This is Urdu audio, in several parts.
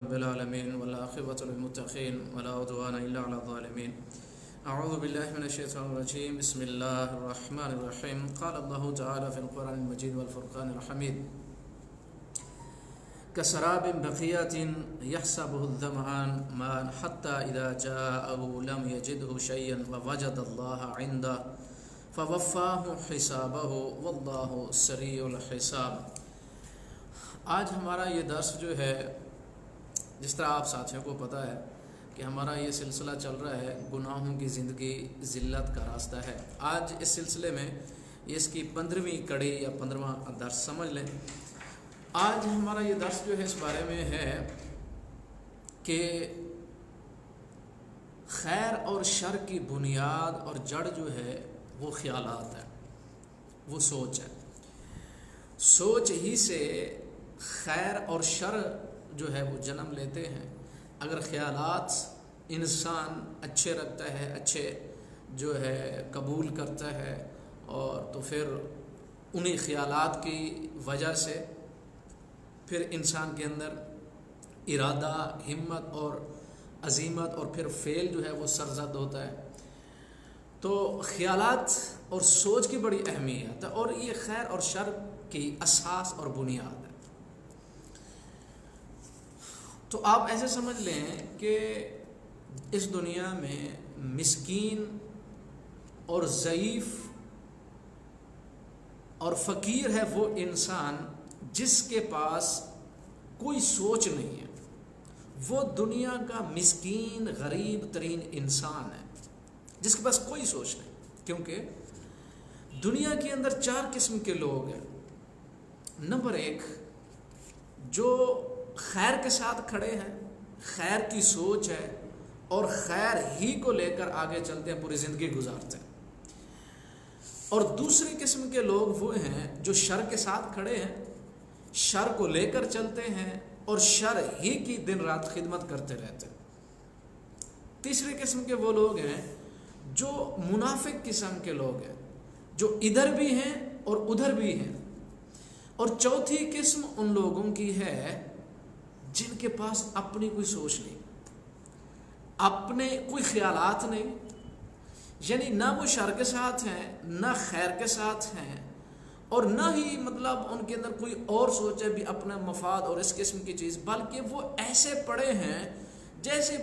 رب العالمين والعاقبة للمتقين ولا عدوان إلا على الظالمين. أعوذ بالله من الشيطان الرجيم. بسم الله الرحمن الرحيم. قال الله تعالى في القرآن المجيد والفرقان الحميد: كسراب بقية يحسبه الظمآن ماء حتى إذا جاءه لم يجده شيئا ووجد الله عنده فوفاه حسابه والله سريع الحساب. آج ہمارا یہ درس جو ہے، جس طرح آپ ساتھیوں کو پتہ ہے کہ ہمارا یہ سلسلہ چل رہا ہے گناہوں کی زندگی ذلت کا راستہ ہے. آج اس سلسلے میں اس کی 15ویں کڑی یا 15واں درس سمجھ لیں. آج ہمارا یہ درس جو ہے اس بارے میں ہے کہ خیر اور شر کی بنیاد اور جڑ جو ہے وہ خیالات ہے، وہ سوچ ہے. سوچ ہی سے خیر اور شر جو ہے وہ جنم لیتے ہیں. اگر خیالات انسان اچھے رکھتا ہے، اچھے جو ہے قبول کرتا ہے، اور تو پھر انہی خیالات کی وجہ سے پھر انسان کے اندر ارادہ، ہمت اور عزیمت اور پھر فعل جو ہے وہ سرزد ہوتا ہے. تو خیالات اور سوچ کی بڑی اہمیت ہے، اور یہ خیر اور شر کی اساس اور بنیاد ہے. تو آپ ایسے سمجھ لیں کہ اس دنیا میں مسکین اور ضعیف اور فقیر ہے وہ انسان جس کے پاس کوئی سوچ نہیں ہے. وہ دنیا کا مسکین غریب ترین انسان ہے جس کے پاس کوئی سوچ نہیں. کیونکہ دنیا کے اندر 4 قسم کے لوگ ہیں. نمبر 1، جو خیر کے ساتھ کھڑے ہیں، خیر کی سوچ ہے اور خیر ہی کو لے کر آگے چلتے ہیں، پوری زندگی گزارتے ہیں. اور دوسری قسم کے لوگ وہ ہیں جو شر کے ساتھ کھڑے ہیں، شر کو لے کر چلتے ہیں اور شر ہی کی دن رات خدمت کرتے رہتے ہیں. تیسری قسم کے وہ لوگ ہیں جو منافق قسم کے لوگ ہیں، جو ادھر بھی ہیں اور ادھر بھی ہیں. اور چوتھی قسم ان لوگوں کی ہے جن کے پاس اپنی کوئی سوچ نہیں، اپنے کوئی خیالات نہیں. یعنی نہ وہ شر کے ساتھ ہیں، نہ خیر کے ساتھ ہیں، اور نہ ہی مطلب ان کے اندر کوئی اور سوچ ہے بھی اپنا مفاد اور اس قسم کی چیز. بلکہ وہ ایسے پڑے ہیں جیسے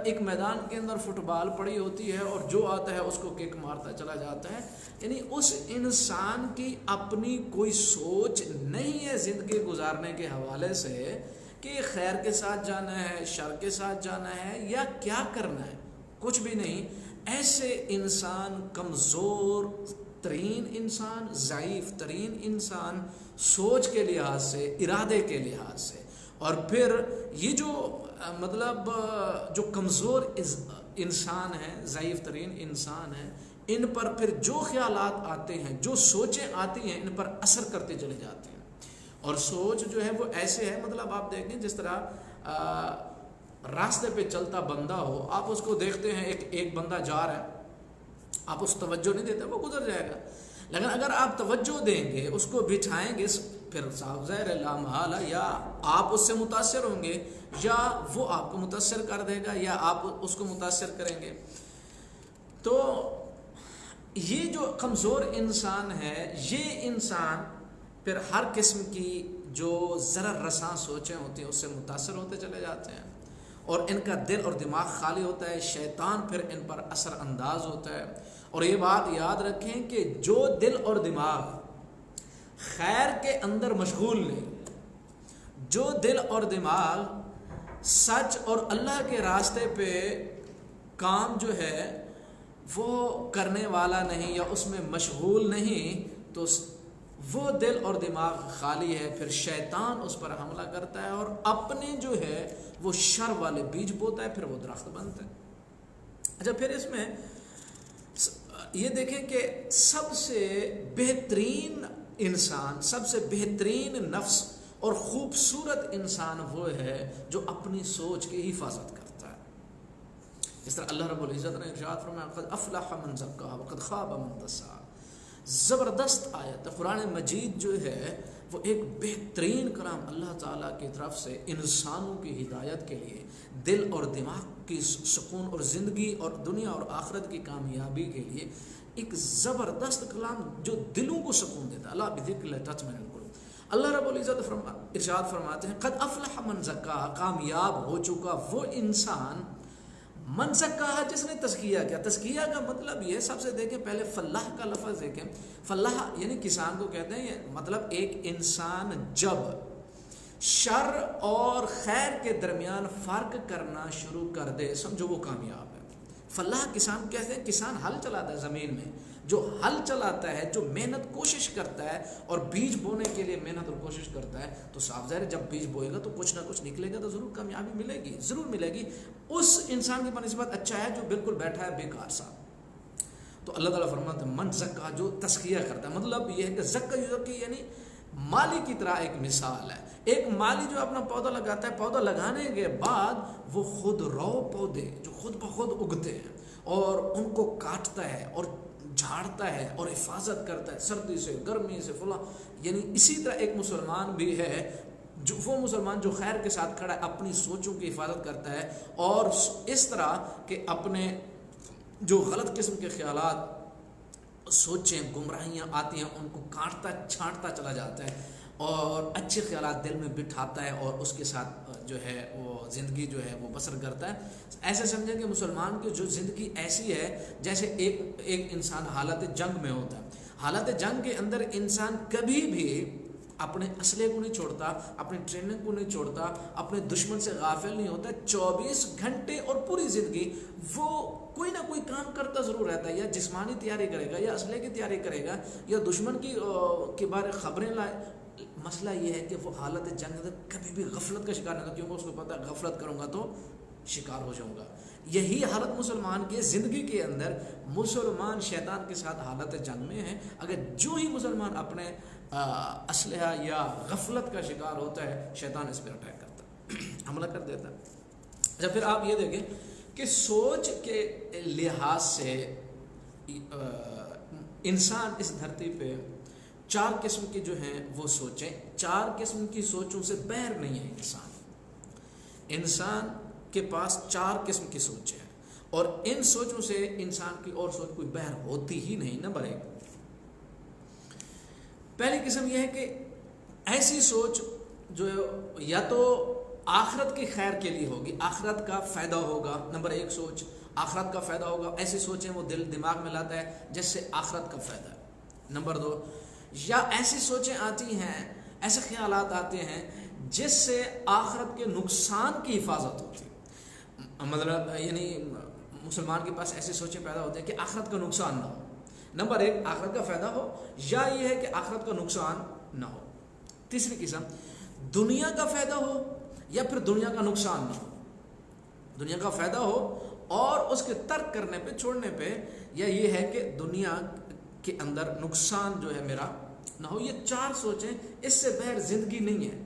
ایک میدان کے اندر فٹ بال پڑی ہوتی ہے اور جو آتا ہے اس کو کک مارتا چلا جاتا ہے. یعنی اس انسان کی اپنی کوئی سوچ نہیں ہے زندگی گزارنے کے حوالے سے کہ خیر کے ساتھ جانا ہے، شر کے ساتھ جانا ہے، یا کیا کرنا ہے. کچھ بھی نہیں. ایسے انسان کمزور ترین انسان، ضعیف ترین انسان، سوچ کے لحاظ سے، ارادے کے لحاظ سے. اور پھر یہ جو مطلب جو کمزور انسان ہیں، ضعیف ترین انسان ہیں، ان پر پھر جو خیالات آتے ہیں، جو سوچیں آتی ہیں، ان پر اثر کرتے چلے جاتے ہیں. اور سوچ جو ہے وہ ایسے ہے، مطلب آپ دیکھیں جس طرح راستے پہ چلتا بندہ ہو، آپ اس کو دیکھتے ہیں ایک بندہ جا رہا ہے، آپ اس توجہ نہیں دیتے، وہ گزر جائے گا. لیکن اگر آپ توجہ دیں گے، اس کو بٹھائیں گے، پھر صاف ظاہر لا محالہ یا آپ اس سے متاثر ہوں گے یا وہ آپ کو متاثر کر دے گا یا آپ اس کو متاثر کریں گے. تو یہ جو کمزور انسان ہے، یہ انسان پھر ہر قسم کی جو ضرر رساں سوچیں ہوتی ہیں اس سے متاثر ہوتے چلے جاتے ہیں، اور ان کا دل اور دماغ خالی ہوتا ہے. شیطان پھر ان پر اثر انداز ہوتا ہے. اور یہ بات یاد رکھیں کہ جو دل اور دماغ خیر کے اندر مشغول نہیں، جو دل اور دماغ سچ اور اللہ کے راستے پہ کام جو ہے وہ کرنے والا نہیں یا اس میں مشغول نہیں، تو وہ دل اور دماغ خالی ہے. پھر شیطان اس پر حملہ کرتا ہے اور اپنے جو ہے وہ شر والے بیج بوتا ہے، پھر وہ درخت بنتا ہے. اچھا، پھر اس میں یہ دیکھیں کہ سب سے بہترین انسان، سب سے بہترین نفس اور خوبصورت انسان وہ ہے جو اپنی سوچ کی حفاظت کرتا ہے. اس طرح اللہ رب العزت نے ارشاد فرمایا: قد افلح من زکاها وقد خاب من دساها. زبردست آیت ہے. قرآن مجید جو ہے وہ ایک بہترین کلام اللہ تعالیٰ کی طرف سے انسانوں کی ہدایت کے لیے، دل اور دماغ کی سکون اور زندگی اور دنیا اور آخرت کی کامیابی کے لیے ایک زبردست کلام جو دلوں کو سکون دیتا ہے۔ اللہ بذکر اللہ تطمئن القلوب۔ اللہ رب العزت ارشاد فرماتے ہیں قد افلح من زکاہا، کامیاب ہو چکا وہ انسان، من زکاہا جس نے تزکیہ کیا۔ تزکیہ کا مطلب یہ، سب سے دیکھیں پہلے فلاح کا لفظ دیکھیں، فلاح یعنی کسان کو کہتے ہیں، مطلب ایک انسان جب شر اور خیر کے درمیان فرق کرنا شروع کر دے، سمجھو وہ کامیاب ہے۔ فلاح کسان کہتے ہیں، کسان ہل چلاتا ہے زمین میں، جو ہل چلاتا ہے، جو محنت کوشش کرتا ہے اور بیج بونے کے لیے محنت اور کوشش کرتا ہے، تو صاف ظاہر ہے جب بیج بوئے گا تو کچھ نہ کچھ نکلے گا، تو ضرور کامیابی ملے گی، ضرور ملے گی۔ اس انسان کی بنسبت اچھا ہے جو بالکل بیٹھا ہے بیکار سا۔ تو اللہ تعالیٰ فرماتا ہے من زکا، جو تزکیہ کرتا ہے، مطلب یہ ہے کہ زکا یعنی مالی کی طرح ایک مثال ہے۔ ایک مالی جو اپنا پودا لگاتا ہے، پودا لگانے کے بعد وہ خود رو پودے جو خود بخود اگتے ہیں اور ان کو کاٹتا ہے اور جھاڑتا ہے اور حفاظت کرتا ہے سردی سے، گرمی سے، فلاں، یعنی اسی طرح ایک مسلمان بھی ہے، جو وہ مسلمان جو خیر کے ساتھ کھڑا ہے، اپنی سوچوں کی حفاظت کرتا ہے اور اس طرح کہ اپنے جو غلط قسم کے خیالات، سوچیں، گمراہیاں آتی ہیں، ان کو کاٹتا چھانٹتا چلا جاتا ہے اور اچھے خیالات دل میں بٹھاتا ہے اور اس کے ساتھ جو ہے وہ زندگی جو ہے وہ بسر کرتا ہے۔ ایسے سمجھیں کہ مسلمان کی جو زندگی ایسی ہے جیسے ایک انسان حالت جنگ میں ہوتا ہے۔ حالت جنگ کے اندر انسان کبھی بھی اپنے اسلحے کو نہیں چھوڑتا، اپنی ٹریننگ کو نہیں چھوڑتا، اپنے دشمن سے غافل نہیں ہوتا، 24 گھنٹے اور پوری زندگی وہ کوئی نہ کوئی کام کرتا ضرور رہتا ہے، یا جسمانی تیاری کرے گا، یا اسلحے کی تیاری کرے گا، یا دشمن کے بارے خبریں لائے۔ مسئلہ یہ ہے کہ وہ حالت جنگ میں کبھی بھی غفلت کا شکار نہیں ہوتا، کیونکہ اس کو پتہ ہے غفلت کروں گا تو شکار ہو جاؤں گا۔ یہی حالت مسلمان کی زندگی کے اندر، مسلمان شیطان کے ساتھ حالت جنگ میں ہے۔ اگر جو ہی مسلمان اپنے اسلحہ یا غفلت کا شکار ہوتا ہے، شیطان اس پر اٹیک کرتا ہے، حملہ کر دیتا ہے۔ اچھا، پھر آپ یہ دیکھیں کہ سوچ کے لحاظ سے انسان اس دھرتی پہ 4 قسم کی جو ہیں وہ سوچیں، 4 قسم کی سوچوں سے بہر نہیں ہے انسان کے پاس 4 قسم کی سوچیں ہیں، اور ان سوچوں سے انسان کی اور سوچ کوئی بہر ہوتی ہی نہیں۔ نمبر 1، پہلی قسم یہ ہے کہ ایسی سوچ جو یا تو آخرت کی خیر کے لیے ہوگی، آخرت کا فائدہ ہوگا۔ نمبر 1 سوچ آخرت کا فائدہ ہوگا، ایسی سوچیں وہ دل دماغ میں لاتا ہے جس سے آخرت کا فائدہ ہے۔ نمبر 2، یا ایسی سوچیں آتی ہیں، ایسے خیالات آتے ہیں جس سے آخرت کے نقصان کی حفاظت ہوتی ہے، مطلب یعنی مسلمان کے پاس ایسی سوچیں پیدا ہوتی ہیں کہ آخرت کا نقصان نہ ہو۔ نمبر 1 آخرت کا فائدہ ہو، یا یہ ہے کہ آخرت کا نقصان نہ ہو۔ تیسری قسم، دنیا کا فائدہ ہو یا پھر دنیا کا نقصان نہ ہو، دنیا کا فائدہ ہو اور اس کے ترک کرنے پہ، چھوڑنے پہ، یا یہ ہے کہ دنیا کے اندر نقصان جو ہے میرا نہ ہو۔ یہ 4 سوچیں، اس سے بہر زندگی نہیں ہے۔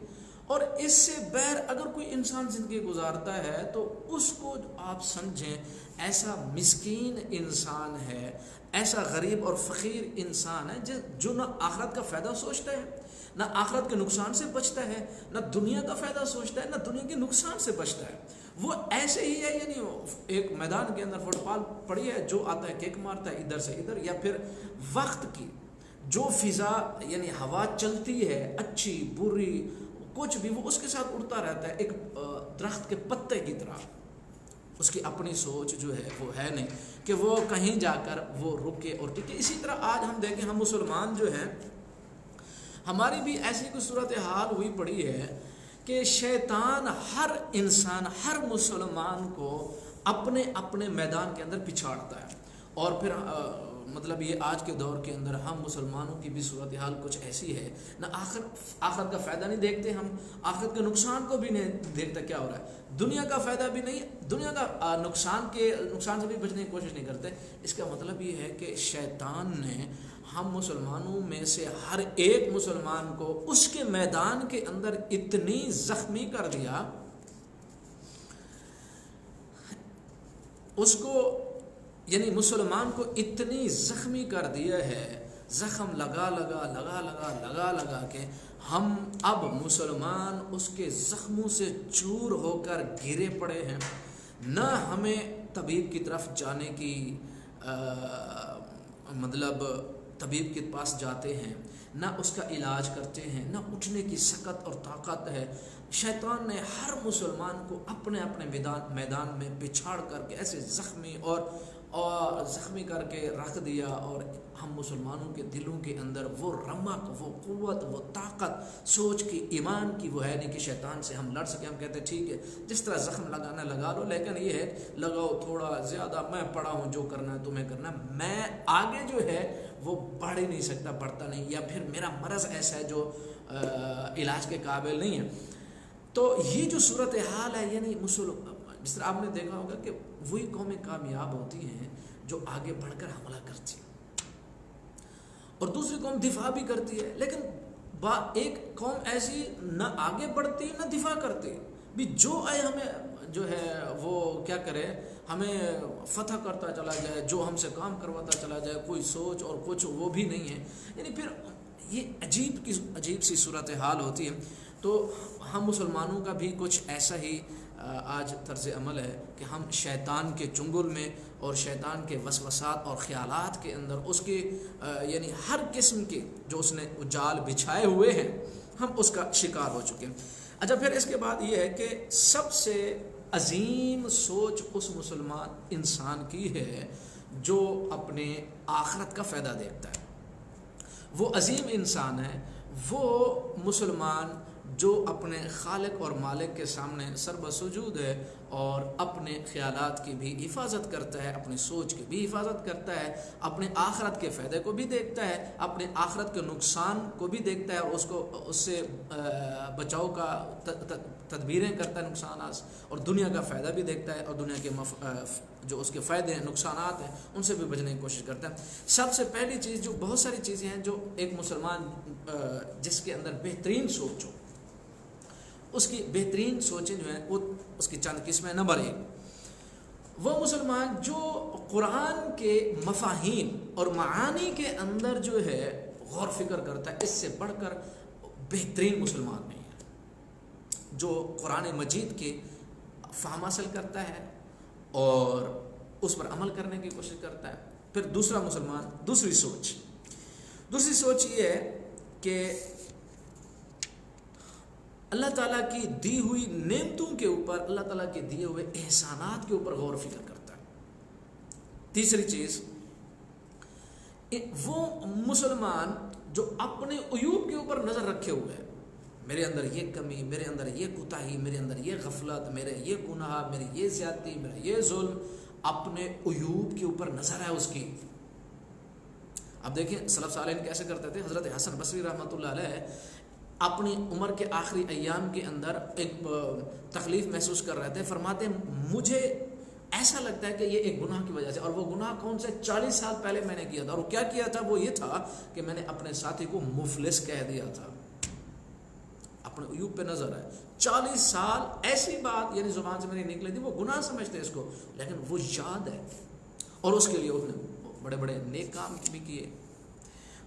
اور اس سے بہر اگر کوئی انسان زندگی گزارتا ہے تو اس کو آپ سمجھیں ایسا مسکین انسان ہے، ایسا غریب اور فقیر انسان ہے جو نہ آخرت کا فائدہ سوچتا ہے، نہ آخرت کے نقصان سے بچتا ہے، نہ دنیا کا فائدہ سوچتا ہے، نہ دنیا کے نقصان سے بچتا ہے۔ وہ ایسے ہی ہے، یعنی ایک میدان کے اندر فٹ بال پڑی ہے، جو آتا ہے کک مارتا ہے ادھر سے ادھر، یا پھر وقت کی جو فضا یعنی ہوا چلتی ہے، اچھی بری کچھ بھی، وہ اس کے ساتھ اڑتا رہتا ہے ایک درخت کے پتے کی طرح۔ اس کی اپنی سوچ جو ہے وہ ہے نہیں کہ وہ کہیں جا کر وہ رکے اور ٹکے۔ اسی طرح آج ہم دیکھیں، ہم مسلمان جو ہیں، ہماری بھی ایسی کوئی صورتحال ہوئی پڑی ہے کہ شیطان ہر انسان، ہر مسلمان کو اپنے اپنے میدان کے اندر پچھاڑتا ہے، اور پھر مطلب یہ آج کے دور کے اندر ہم مسلمانوں کی بھی صورتحال کچھ ایسی ہے، نہ آخرت کا فائدہ نہیں دیکھتے، ہم آخرت کے نقصان کو بھی نہیں دیکھتے کیا ہو رہا ہے، دنیا کا فائدہ بھی نہیں، دنیا کا نقصان سے بھی بچنے کی کوشش نہیں کرتے۔ اس کا مطلب یہ ہے کہ شیطان نے ہم مسلمانوں میں سے ہر ایک مسلمان کو اس کے میدان کے اندر اتنی زخمی کر دیا، اس کو یعنی مسلمان کو اتنی زخمی کر دیا ہے، زخم لگا کے ہم اب مسلمان اس کے زخموں سے چور ہو کر گرے پڑے ہیں، نہ ہمیں طبیب کی طرف جانے کی مطلب طبیب کے پاس جاتے ہیں، نہ اس کا علاج کرتے ہیں، نہ اٹھنے کی سکت اور طاقت ہے۔ شیطان نے ہر مسلمان کو اپنے اپنے میدان میں بچھاڑ کر کے ایسے زخمی اور زخمی کر کے رکھ دیا، اور ہم مسلمانوں کے دلوں کے اندر وہ رمق، وہ قوت، وہ طاقت سوچ کی، ایمان کی وہ ہے نہیں کہ شیطان سے ہم لڑ سکیں۔ ہم کہتے ہیں ٹھیک ہے جس طرح زخم لگانا لگا لو، لیکن یہ ہے لگاؤ تھوڑا زیادہ، میں پڑا ہوں، جو کرنا ہے تمہیں کرنا ہے، میں آگے جو ہے وہ بڑھ ہی نہیں سکتا، بڑھتا نہیں، یا پھر میرا مرض ایسا ہے جو علاج کے قابل نہیں ہے۔ تو یہ جو صورتحال ہے، یعنی جس طرح آپ نے دیکھا ہوگا کہ وہی قومیں کامیاب ہوتی ہیں جو آگے بڑھ کر حملہ کرتی ہیں، اور دوسری قوم دفاع بھی کرتی ہے، لیکن ایک قوم ایسی نہ آگے بڑھتی نہ دفاع کرتی، بھی جو آئے ہمیں جو ہے وہ کیا کرے، ہمیں فتح کرتا چلا جائے، جو ہم سے کام کرواتا چلا جائے، کوئی سوچ اور کچھ وہ بھی نہیں ہے۔ یعنی پھر یہ عجیب سی صورتحال ہوتی ہے۔ تو ہم مسلمانوں کا بھی کچھ ایسا ہی آج طرز عمل ہے کہ ہم شیطان کے چنگل میں اور شیطان کے وسوسات اور خیالات کے اندر اس کے یعنی ہر قسم کے جو اس نے جال بچھائے ہوئے ہیں، ہم اس کا شکار ہو چکے ہیں۔ اچھا، پھر اس کے بعد یہ ہے کہ سب سے عظیم سوچ اس مسلمان انسان کی ہے جو اپنے آخرت کا فائدہ دیکھتا ہے۔ وہ عظیم انسان ہے وہ مسلمان جو اپنے خالق اور مالک کے سامنے سر بسجود ہے، اور اپنے خیالات کی بھی حفاظت کرتا ہے، اپنی سوچ کی بھی حفاظت کرتا ہے، اپنے آخرت کے فائدے کو بھی دیکھتا ہے، اپنے آخرت کے نقصان کو بھی دیکھتا ہے، اور اس سے بچاؤ کا تدبیریں کرتا ہے نقصانات، اور دنیا کا فائدہ بھی دیکھتا ہے، اور دنیا کے جو اس کے فائدے ہیں، نقصانات ہیں، ان سے بھی بچنے کی کوشش کرتا ہے۔ سب سے پہلی چیز، جو بہت ساری چیزیں ہیں جو ایک مسلمان جس کے اندر بہترین سوچ ہو، اس کی بہترین سوچیں جو ہیں وہ اس کی چند قسمیں۔ نمبر 1، وہ مسلمان جو قرآن کے مفاہیم اور معانی کے اندر جو ہے غور فکر کرتا ہے، اس سے بڑھ کر بہترین مسلمان نہیں ہے، جو قرآن مجید کے فہم حاصل کرتا ہے اور اس پر عمل کرنے کی کوشش کرتا ہے۔ پھر دوسرا مسلمان، دوسری سوچ یہ ہے کہ اللہ تعالیٰ کی دی ہوئی نعمتوں کے اوپر، اللہ تعالیٰ کے دیے ہوئے احسانات کے اوپر غور و فکر کرتا ہے۔ تیسری چیز، وہ مسلمان جو اپنے عیوب کے اوپر نظر رکھے ہوئے ہے، میرے اندر یہ کمی، میرے اندر یہ کوتاہی، میرے اندر یہ غفلت، میرے یہ گناہ، میری یہ زیادتی، میرا یہ ظلم، اپنے عیوب کے اوپر نظر ہے اس کی۔ اب دیکھیں سلف صالحین کیسے کرتے تھے۔ حضرت حسن بصری رحمۃ اللہ علیہ اپنی عمر کے آخری ایام کے اندر ایک تکلیف محسوس کر رہے تھے، فرماتے مجھے ایسا لگتا ہے کہ یہ ایک گناہ کی وجہ سے، اور وہ گناہ کون سے 40 سال پہلے میں نے کیا تھا، اور وہ کیا کیا تھا، وہ یہ تھا کہ میں نے اپنے ساتھی کو مفلس کہہ دیا تھا۔ اپنے عیوب پہ نظر ہے، 40 سال ایسی بات یعنی زبان سے میری نکلی تھی، وہ گناہ سمجھتے اس کو، لیکن وہ یاد ہے، اور اس کے لیے اس نے بڑے بڑے نیک کام بھی کیے۔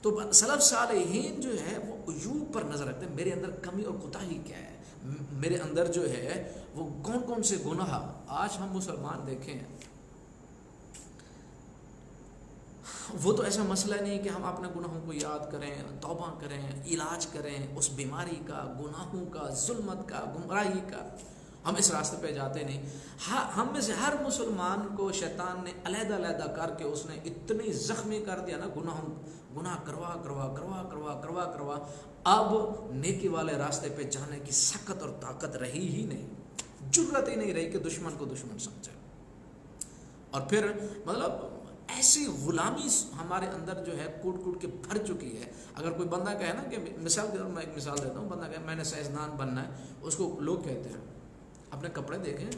تو سلف صالحین جو ہے وہ عیوب پر نظر رکھتے ہیں، میرے اندر کمی اور کوتاہی کیا ہے، میرے اندر جو ہے وہ کون کون سے گناہ۔ آج ہم مسلمان دیکھیں، وہ تو ایسا مسئلہ نہیں کہ ہم اپنے گناہوں کو یاد کریں، توبہ کریں، علاج کریں اس بیماری کا، گناہوں کا، ظلمت کا، گمراہی کا، ہم اس راستے پہ جاتے نہیں۔ ہم میں سے ہر مسلمان کو شیطان نے علیحدہ علیحدہ کر کے اس نے اتنی زخمی کر دیا نا، گناہ کروا اب نیکی والے راستے پہ جانے کی سخت اور طاقت رہی ہی نہیں، جرأت ہی نہیں رہی کہ دشمن کو دشمن سمجھے۔ اور پھر مطلب ایسی غلامی ہمارے اندر جو ہے کوٹ کے بھر چکی ہے۔ اگر کوئی بندہ کہے نا کہ مثال کے طور میں ایک مثال دیتا ہوں، بندہ کہے میں نے سائنسدان بننا ہے، اس کو لوگ کہتے ہیں اپنے کپڑے دیکھیں،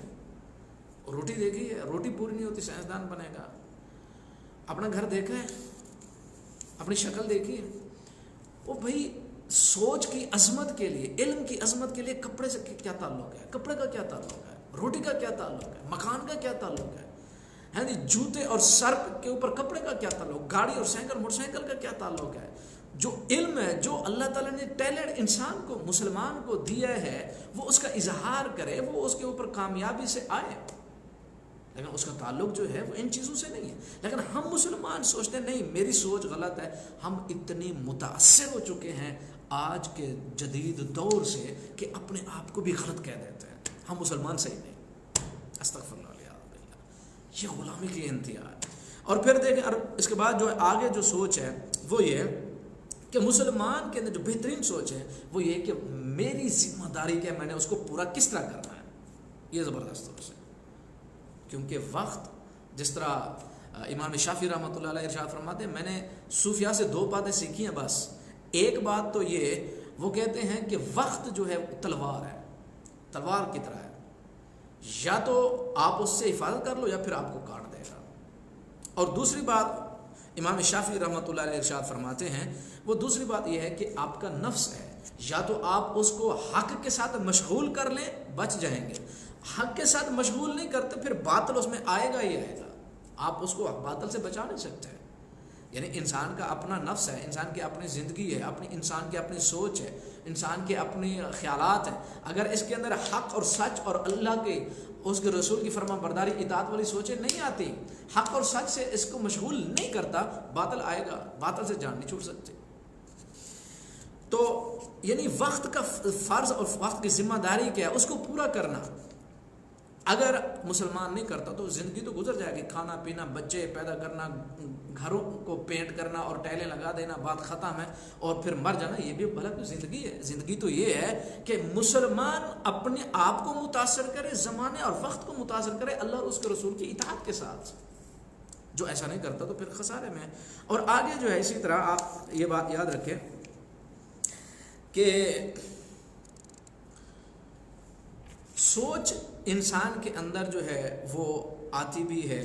روٹی دیکھی ہے، روٹی پوری نہیں ہوتی سائنسدان بنے گا، اپنا گھر دیکھا ہے، اپنی شکل دیکھی ہے۔ وہ بھائی سوچ کی عظمت کے لیے، علم کی عظمت کے لیے کپڑے سے کیا تعلق ہے، کپڑے کا کیا تعلق ہے، روٹی کا کیا تعلق ہے، مکان کا کیا تعلق ہے، جوتے اور سر کے اوپر کپڑے کا کیا تعلق، گاڑی اور سائیکل موٹر سائیکل کا کیا تعلق ہے، جو علم ہے، جو اللہ تعالیٰ نے ٹیلنٹ انسان کو، مسلمان کو دیا ہے، وہ اس کا اظہار کرے، وہ اس کے اوپر کامیابی سے آئے، لیکن اس کا تعلق جو ہے وہ ان چیزوں سے نہیں ہے۔ لیکن ہم مسلمان سوچتے ہیں نہیں میری سوچ غلط ہے، ہم اتنے متاثر ہو چکے ہیں آج کے جدید دور سے کہ اپنے آپ کو بھی غلط کہہ دیتے ہیں، ہم مسلمان صحیح نہیں، استغفر اللہ علیہ وسلم، یہ غلامی کی انتہا ہے۔ اور پھر دیکھیں، اور اس کے بعد جو آگے جو سوچ ہے وہ یہ کہ مسلمان کے اندر جو بہترین سوچ ہے وہ یہ کہ میری ذمہ داری کیا ہے، میں نے اس کو پورا کس طرح کرنا ہے، یہ زبردست طور سے۔ کیونکہ وقت، جس طرح امام شافعی رحمۃ اللہ علیہ ارشاد فرماتے ہیں، میں نے صوفیاء سے 2 باتیں سیکھی ہیں بس۔ ایک بات تو یہ، وہ کہتے ہیں کہ وقت جو ہے تلوار ہے، تلوار کی طرح ہے، یا تو آپ اس سے حفاظت کر لو یا پھر آپ کو کاٹ دے گا۔ اور دوسری بات امام شافعی رحمۃ اللہ علیہ ارشاد فرماتے ہیں، وہ دوسری بات یہ ہے کہ آپ کا نفس ہے، یا تو آپ اس کو حق کے ساتھ مشغول کر لیں، بچ جائیں گے، حق کے ساتھ مشغول نہیں کرتے پھر باطل اس میں آئے گا ہی آئے گا، آپ اس کو باطل سے بچا نہیں سکتے۔ یعنی انسان کا اپنا نفس ہے، انسان کی اپنی زندگی ہے، انسان کی اپنی سوچ ہے، انسان کے اپنے خیالات ہیں، اگر اس کے اندر حق اور سچ اور اللہ کے، اس کے رسول کی فرما برداری اطاعت والی سوچیں نہیں آتی، حق اور سچ سے اس کو مشغول نہیں کرتا، باطل آئے گا، باطل سے جان نہیں چھوڑ سکتے۔ تو یعنی وقت کا فرض اور وقت کی ذمہ داری کیا ہے، اس کو پورا کرنا۔ اگر مسلمان نہیں کرتا تو زندگی تو گزر جائے گی، کھانا پینا، بچے پیدا کرنا، گھروں کو پینٹ کرنا اور ٹائلیں لگا دینا، بات ختم ہے، اور پھر مر جانا، یہ بھی بھلا کوئی زندگی ہے؟ زندگی تو یہ ہے کہ مسلمان اپنے آپ کو متاثر کرے، زمانے اور وقت کو متاثر کرے اللہ اور اس کے رسول کی اطاعت کے ساتھ۔ جو ایسا نہیں کرتا تو پھر خسارے میں ہے۔ اور آگے جو ہے اسی طرح آپ یہ بات یاد رکھیں کہ سوچ انسان کے اندر جو ہے وہ آتی بھی ہے،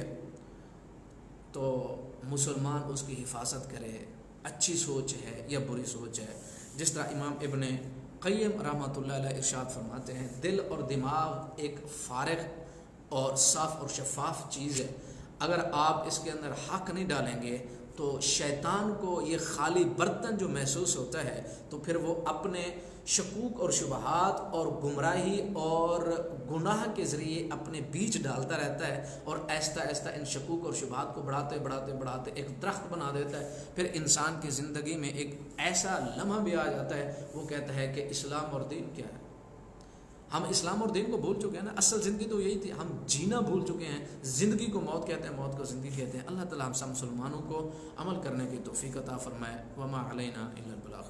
تو مسلمان اس کی حفاظت کرے، اچھی سوچ ہے یا بری سوچ ہے۔ جس طرح امام ابن قیم رحمۃ اللہ علیہ ارشاد فرماتے ہیں، دل اور دماغ ایک فارغ اور صاف اور شفاف چیز ہے، اگر آپ اس کے اندر حق نہیں ڈالیں گے تو شیطان کو یہ خالی برتن جو محسوس ہوتا ہے تو پھر وہ اپنے شکوک اور شبہات اور گمراہی اور گناہ کے ذریعے اپنے بیج ڈالتا رہتا ہے، اور آہستہ آہستہ ان شکوک اور شبہات کو بڑھاتے ایک درخت بنا دیتا ہے۔ پھر انسان کی زندگی میں ایک ایسا لمحہ بھی آ جاتا ہے، وہ کہتا ہے کہ اسلام اور دین کیا ہے۔ ہم اسلام اور دین کو بھول چکے ہیں نا، اصل زندگی تو یہی تھی، ہم جینا بھول چکے ہیں۔ زندگی کو موت کہتے ہیں، موت کو زندگی کہتے ہیں۔ اللہ تعالی ہم سب مسلمانوں کو عمل کرنے کی توفیق عطا فرمائے۔ وما علینا الا البلاغ۔